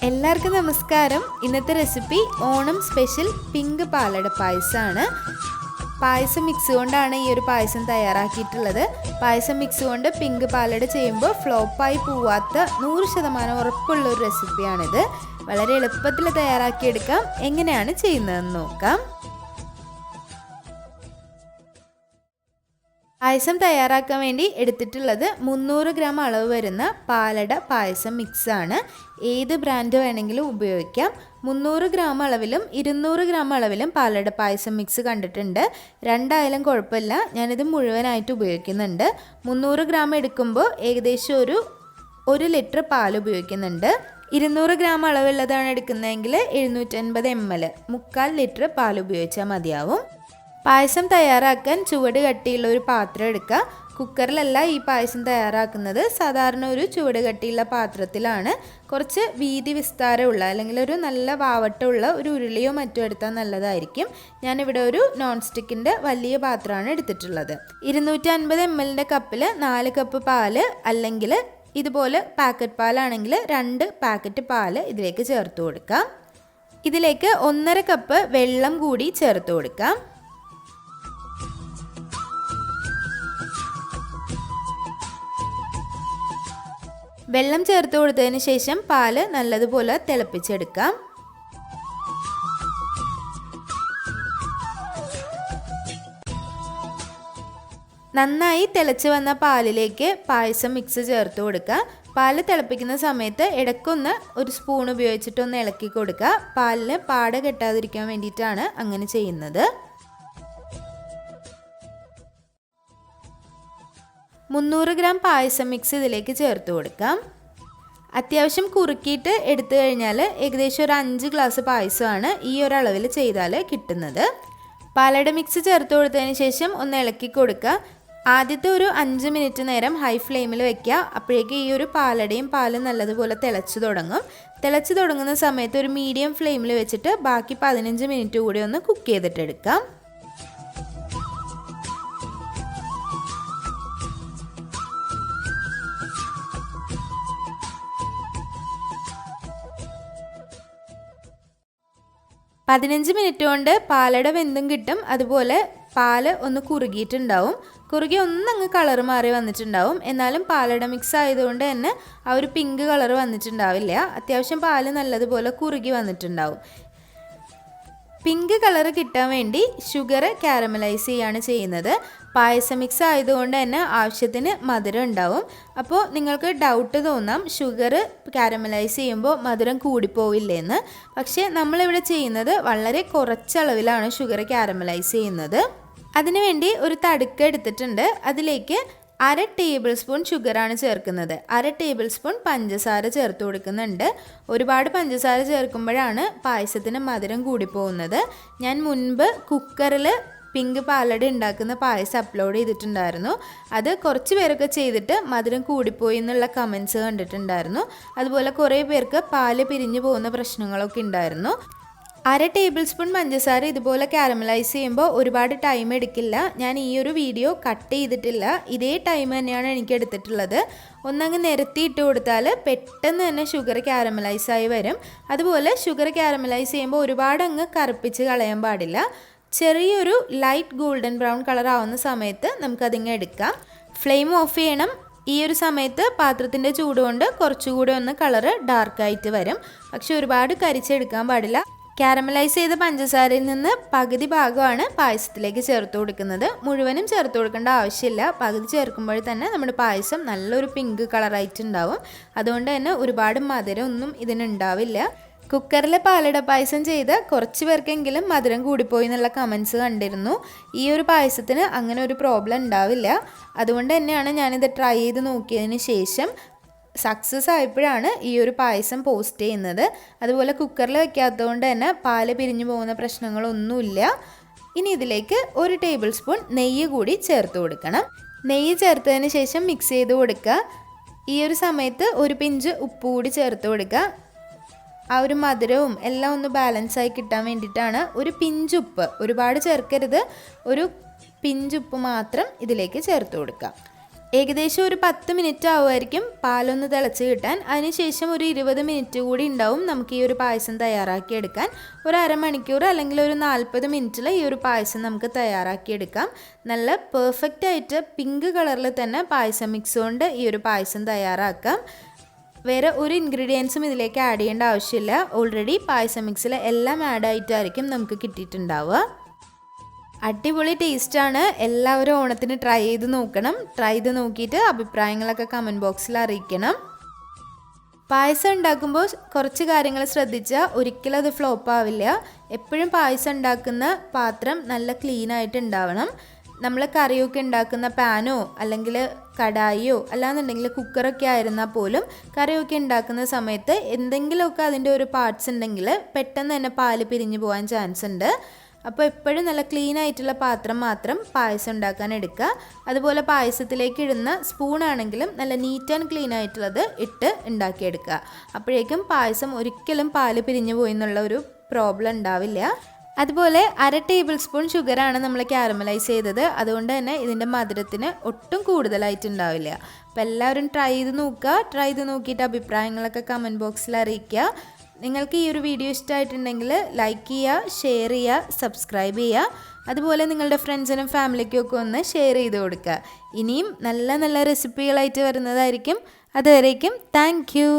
എല്ലാവർക്കും നമസ്കാരം. ഇന്നത്തെ റെസിപ്പി ഓണം സ്പെഷ്യൽ പിങ്ക് പാലട പായസമാണ്. പായസം മിക്സ് കൊണ്ടാണ് ഈ ഒരു പായസം തയ്യാറാക്കിയിട്ടുള്ളത്. പായസം മിക്സ് കൊണ്ട് പിങ്ക് പാലട ചെയ്യുമ്പോൾ ഫ്ലോപ്പായി പോവാത്ത 100% ഉറപ്പുള്ള ഒരു റെസിപ്പിയാണിത്. വളരെ എളുപ്പത്തിൽ തയ്യാറാക്കിയെടുക്കാം. എങ്ങനെയാണ് ചെയ്യുന്നതെന്ന് നോക്കാം. പായസം തയ്യാറാക്കാൻ വേണ്ടി എടുത്തിട്ടുള്ളത് 300 ഗ്രാം അളവ് വരുന്ന പാലട പായസം മിക്സാണ്. ഏത് ബ്രാൻഡ് വേണമെങ്കിലും ഉപയോഗിക്കാം. 300 ഗ്രാം അളവിലും 200 ഗ്രാം അളവിലും പാലട പായസം മിക്സ് കണ്ടിട്ടുണ്ട്. രണ്ടായാലും കുഴപ്പമില്ല. ഞാനിത് മുഴുവനായിട്ട് ഉപയോഗിക്കുന്നുണ്ട്. 300 ഗ്രാം എടുക്കുമ്പോൾ ഏകദേശം ഒരു ലിറ്റർ പാൽ ഉപയോഗിക്കുന്നുണ്ട്. 200 ഗ്രാം അളവുള്ളതാണ് എടുക്കുന്നതെങ്കിൽ 750 ml 3/4 ലിറ്റർ പാൽ ഉപയോഗിച്ചാൽ മതിയാവും. പായസം തയ്യാറാക്കാൻ ചുവട് കട്ടിയുള്ള ഒരു പാത്രം എടുക്കുക. കുക്കറിലല്ല ഈ പായസം തയ്യാറാക്കുന്നത്. സാധാരണ ഒരു ചുവട് കട്ടിയുള്ള പാത്രത്തിലാണ്. കുറച്ച് വീതി വിസ്താരമുള്ള അല്ലെങ്കിൽ ഒരു നല്ല വാവട്ടമുള്ള ഒരു ഉരുളിയോ മറ്റോ എടുത്താൽ നല്ലതായിരിക്കും. ഞാനിവിടെ ഒരു നോൺ സ്റ്റിക്കിൻ്റെ വലിയ പാത്രമാണ് എടുത്തിട്ടുള്ളത്. 250 ml കപ്പിൽ 4 കപ്പ് പാല്, അല്ലെങ്കിൽ ഇതുപോലെ പാക്കറ്റ് പാലാണെങ്കിൽ 2 പാക്കറ്റ് പാല് ഇതിലേക്ക് ചേർത്ത് കൊടുക്കാം. ഇതിലേക്ക് 1.5 കപ്പ് വെള്ളം കൂടി ചേർത്ത് കൊടുക്കാം. വെള്ളം ചേർത്ത് കൊടുത്തതിന് ശേഷം പാല് നല്ലതുപോലെ തിളപ്പിച്ചെടുക്കാം. നന്നായി തിളച്ച് വന്ന പാലിലേക്ക് പായസം മിക്സ് ചേർത്ത് കൊടുക്കുക. പാല് തിളപ്പിക്കുന്ന സമയത്ത് ഇടയ്ക്കൊന്ന് ഒരു സ്പൂൺ ഉപയോഗിച്ചിട്ടൊന്ന് ഇളക്കി കൊടുക്കുക. പാലിന് പാട കെട്ടാതിരിക്കാൻ വേണ്ടിയിട്ടാണ് അങ്ങനെ ചെയ്യുന്നത്. 300 ഗ്രാം പായസം മിക്സ് ഇതിലേക്ക് ചേർത്ത് കൊടുക്കാം. അത്യാവശ്യം കുറുക്കിയിട്ട് എടുത്തു കഴിഞ്ഞാൽ ഏകദേശം ഒരു 5 ഗ്ലാസ് പായസമാണ് ഈ ഒരു അളവിൽ ചെയ്താൽ കിട്ടുന്നത്. പാലട മിക്സ് ചേർത്ത് കൊടുത്തതിന് ശേഷം ഒന്ന് ഇളക്കി കൊടുക്കുക. ആദ്യത്തെ ഒരു 5 മിനിറ്റ് നേരം ഹൈ ഫ്ലെയിമിൽ വെക്കുക. അപ്പോഴേക്കും ഈ ഒരു പാലടയും പാലും നല്ലതുപോലെ തിളച്ച് തുടങ്ങും. തിളച്ച് തുടങ്ങുന്ന സമയത്ത് ഒരു മീഡിയം ഫ്ലെയിമിൽ വെച്ചിട്ട് ബാക്കി 15 മിനിറ്റ് കൂടി ഒന്ന് കുക്ക് ചെയ്തിട്ടെടുക്കാം. പതിനഞ്ച് മിനിറ്റ് കൊണ്ട് പാലട വെന്തും കിട്ടും. അതുപോലെ പാല് ഒന്ന് കുറുകിയിട്ടുണ്ടാവും. കുറുകി ഒന്നങ്ങ് കളർ മാറി വന്നിട്ടുണ്ടാവും. എന്നാലും പാലട മിക്സ് ആയതുകൊണ്ട് തന്നെ ആ ഒരു പിങ്ക് കളർ വന്നിട്ടുണ്ടാവില്ല. അത്യാവശ്യം പാല് നല്ലതുപോലെ കുറുകി വന്നിട്ടുണ്ടാവും. പിങ്ക് കളർ കിട്ടാൻ വേണ്ടി ഷുഗർ കാരമലൈസ് ചെയ്യാണ് ചെയ്യുന്നത്. പായസം മിക്സ് ആയതുകൊണ്ട് തന്നെ ആവശ്യത്തിന് മധുരം ഉണ്ടാവും. അപ്പോൾ നിങ്ങൾക്ക് ഡൗട്ട് തോന്നാം, ഷുഗർ കാരമലൈസ് ചെയ്യുമ്പോൾ മധുരം കൂടിപ്പോവില്ലെന്ന്. പക്ഷേ നമ്മളിവിടെ ചെയ്യുന്നത് വളരെ കുറച്ചളവിലാണ് ഷുഗർ കാരമലൈസ് ചെയ്യുന്നത്. അതിനുവേണ്ടി ഒരു തടുക്ക എടുത്തിട്ടുണ്ട്. അതിലേക്ക് 1/2 ടേബിൾ സ്പൂൺ ഷുഗറാണ് ചേർക്കുന്നത്. 1/2 ടേബിൾ സ്പൂൺ പഞ്ചസാര ചേർത്ത് കൊടുക്കുന്നുണ്ട്. ഒരുപാട് പഞ്ചസാര ചേർക്കുമ്പോഴാണ് പായസത്തിന് മധുരം കൂടിപ്പോകുന്നത്. ഞാൻ മുൻപ് കുക്കറിൽ പിങ്ക് പാലട ഉണ്ടാക്കുന്ന പായസം അപ്ലോഡ് ചെയ്തിട്ടുണ്ടായിരുന്നു. അത് കുറച്ച് പേരൊക്കെ ചെയ്തിട്ട് മധുരം കൂടിപ്പോയി എന്നുള്ള കമൻസ് കണ്ടിട്ടുണ്ടായിരുന്നു. അതുപോലെ കുറേ പേർക്ക് പാല് പിരിഞ്ഞു പോകുന്ന പ്രശ്നങ്ങളൊക്കെ ഉണ്ടായിരുന്നു. 1/2 ടേബിൾ സ്പൂൺ പഞ്ചസാര ഇതുപോലെ കാരമലൈസ് ചെയ്യുമ്പോൾ ഒരുപാട് ടൈം എടുക്കില്ല. ഞാൻ ഈ ഒരു വീഡിയോ കട്ട് ചെയ്തിട്ടില്ല. ഇതേ ടൈം തന്നെയാണ് എനിക്ക് എടുത്തിട്ടുള്ളത്. ഒന്നങ്ങ് നിരത്തിയിട്ട് കൊടുത്താൽ പെട്ടെന്ന് തന്നെ ഷുഗർ കാരമലൈസ് ആയി വരും. അതുപോലെ ഷുഗർ കാരമലൈസ് ചെയ്യുമ്പോൾ ഒരുപാട് അങ്ങ് കറുപ്പിച്ച് കളയാൻ പാടില്ല. ചെറിയൊരു ലൈറ്റ് ഗോൾഡൻ ബ്രൗൺ കളർ ആവുന്ന സമയത്ത് നമുക്കതിങ്ങ് എടുക്കാം. ഫ്ലെയിം ഓഫ് ചെയ്യണം. ഈ ഒരു സമയത്ത് പാത്രത്തിൻ്റെ ചൂടുകൊണ്ട് കുറച്ചുകൂടി ഒന്ന് കളറ് ഡാർക്കായിട്ട് വരും. പക്ഷെ ഒരുപാട് കരിച്ചെടുക്കാൻ പാടില്ല. കാരമലൈസ് ചെയ്ത പഞ്ചസാരയിൽ നിന്ന് പകുതി ഭാഗമാണ് പായസത്തിലേക്ക് ചേർത്ത് കൊടുക്കുന്നത്. മുഴുവനും ചേർത്ത് കൊടുക്കേണ്ട ആവശ്യമില്ല. പകുതി ചേർക്കുമ്പോൾ തന്നെ നമ്മുടെ പായസം നല്ലൊരു പിങ്ക് കളറായിട്ടുണ്ടാവും. അതുകൊണ്ട് തന്നെ ഒരുപാട് മധുരം ഒന്നും ഇതിനുണ്ടാവില്ല. കുക്കറിൽ പാലട പായസം ചെയ്ത് കുറച്ച് പേർക്കെങ്കിലും മധുരം കൂടിപ്പോയി എന്നുള്ള കമൻസ് കണ്ടിരുന്നു. ഈ ഒരു പായസത്തിന് അങ്ങനെ ഒരു പ്രോബ്ലം ഉണ്ടാവില്ല. അതുകൊണ്ട് തന്നെയാണ് ഞാനിത് ട്രൈ ചെയ്ത് നോക്കിയതിന് ശേഷം സക്സസ് ആയപ്പോഴാണ് ഈ ഒരു പായസം പോസ്റ്റ് ചെയ്യുന്നത്. അതുപോലെ കുക്കറിൽ വെക്കാത്തതുകൊണ്ട് തന്നെ പാല് പിരിഞ്ഞു പോകുന്ന പ്രശ്നങ്ങളൊന്നുമില്ല. ഇനി ഇതിലേക്ക് 1 ടേബിൾ സ്പൂൺ നെയ്യ് കൂടി ചേർത്ത് കൊടുക്കണം. നെയ്യ് ചേർത്തതിന് ശേഷം മിക്സ് ചെയ്ത് കൊടുക്കുക. ഈ ഒരു സമയത്ത് ഒരു പിഞ്ച് ഉപ്പ് കൂടി ചേർത്ത് കൊടുക്കുക. ആ ഒരു മധുരവും എല്ലാം ഒന്ന് ബാലൻസായി കിട്ടാൻ വേണ്ടിയിട്ടാണ്. ഒരു പിഞ്ചുപ്പ്, ഒരുപാട് ചേർക്കരുത്. ഒരു പിഞ്ചുപ്പ് മാത്രം ഇതിലേക്ക് ചേർത്ത് കൊടുക്കുക. ഏകദേശം ഒരു 10 മിനിറ്റ് ആവുമായിരിക്കും പാലൊന്ന് തിളച്ച് കിട്ടാൻ. അതിനുശേഷം ഒരു 20 മിനിറ്റ് കൂടി ഉണ്ടാവും നമുക്ക് ഈ ഒരു പായസം തയ്യാറാക്കിയെടുക്കാൻ. ഒരു അരമണിക്കൂർ അല്ലെങ്കിൽ ഒരു 40 മിനിറ്റിൽ ഈ ഒരു പായസം നമുക്ക് തയ്യാറാക്കിയെടുക്കാം. നല്ല പെർഫെക്റ്റ് ആയിട്ട് പിങ്ക് കളറിൽ തന്നെ പായസം മിക്സ് കൊണ്ട് ഈ ഒരു പായസം തയ്യാറാക്കാം. വേറെ ഒരു ഇൻഗ്രീഡിയൻസും ഇതിലേക്ക് ആഡ് ചെയ്യേണ്ട ആവശ്യമില്ല. ഓൾറെഡി പായസം മിക്സിൽ എല്ലാം ആഡ് ആയിട്ടായിരിക്കും നമുക്ക് കിട്ടിയിട്ടുണ്ടാവുക. അടിപൊളി ടേസ്റ്റാണ്. എല്ലാവരും ഓണത്തിന് ട്രൈ ചെയ്ത് നോക്കണം. ട്രൈ ചെയ്ത് നോക്കിയിട്ട് അഭിപ്രായങ്ങളൊക്കെ കമൻറ്റ് ബോക്സിൽ അറിയിക്കണം. പായസം ഉണ്ടാക്കുമ്പോൾ കുറച്ച് കാര്യങ്ങൾ ശ്രദ്ധിച്ചാൽ ഒരിക്കലും അത് ഫ്ലോപ്പ് ആവില്ല. എപ്പോഴും പായസം ഉണ്ടാക്കുന്ന പാത്രം നല്ല ക്ലീൻ ആയിട്ട് ഉണ്ടാവണം. നമ്മൾ കറിയൊക്കെ ഉണ്ടാക്കുന്ന പാനോ അല്ലെങ്കിൽ കടായിയോ അല്ലാന്നുണ്ടെങ്കിൽ കുക്കറൊക്കെ ആയിരുന്നാൽ പോലും കറിയൊക്കെ ഉണ്ടാക്കുന്ന സമയത്ത് എന്തെങ്കിലുമൊക്കെ അതിൻ്റെ ഒരു പാർട്സ് ഉണ്ടെങ്കിൽ പെട്ടെന്ന് തന്നെ പാല് പിരിഞ്ഞു പോകാൻ ചാൻസ് ഉണ്ട്. അപ്പോൾ എപ്പോഴും നല്ല ക്ലീൻ ആയിട്ടുള്ള പാത്രം മാത്രം പായസം ഉണ്ടാക്കാൻ എടുക്കുക. അതുപോലെ പായസത്തിലേക്ക് ഇടുന്ന സ്പൂണാണെങ്കിലും നല്ല നീറ്റ് ആൻഡ് ക്ലീൻ ആയിട്ടുള്ളത് ഇട്ട് ഉണ്ടാക്കിയെടുക്കുക. അപ്പോഴേക്കും പായസം ഒരിക്കലും പാല് പിരിഞ്ഞു പോയി എന്നുള്ള ഒരു പ്രോബ്ലം ഉണ്ടാവില്ല. അതുപോലെ 1/2 ടേബിൾ സ്പൂൺ ഷുഗറാണ് നമ്മൾ കാരമലൈസ് ചെയ്തത്. അതുകൊണ്ട് തന്നെ ഇതിൻ്റെ മധുരത്തിന് ഒട്ടും കൂടുതലായിട്ടുണ്ടാവില്ല. അപ്പോൾ എല്ലാവരും ട്രൈ ചെയ്ത് നോക്കുക. ട്രൈ ചെയ്ത് നോക്കിയിട്ട് അഭിപ്രായങ്ങളൊക്കെ കമൻറ്റ് ബോക്സിൽ അറിയിക്കുക. നിങ്ങൾക്ക് ഈ ഒരു വീഡിയോ ഇഷ്ടമായിട്ടുണ്ടെങ്കിൽ ലൈക്ക് ചെയ്യുക, ഷെയർ ചെയ്യുക, സബ്സ്ക്രൈബ് ചെയ്യുക. അതുപോലെ നിങ്ങളുടെ ഫ്രണ്ട്സിനും ഫാമിലിക്കും ഒക്കെ ഒന്ന് ഷെയർ ചെയ്ത് കൊടുക്കുക. ഇനിയും നല്ല നല്ല റെസിപ്പികളായിട്ട് വരുന്നതായിരിക്കും. അതുവരേക്കും താങ്ക് യു.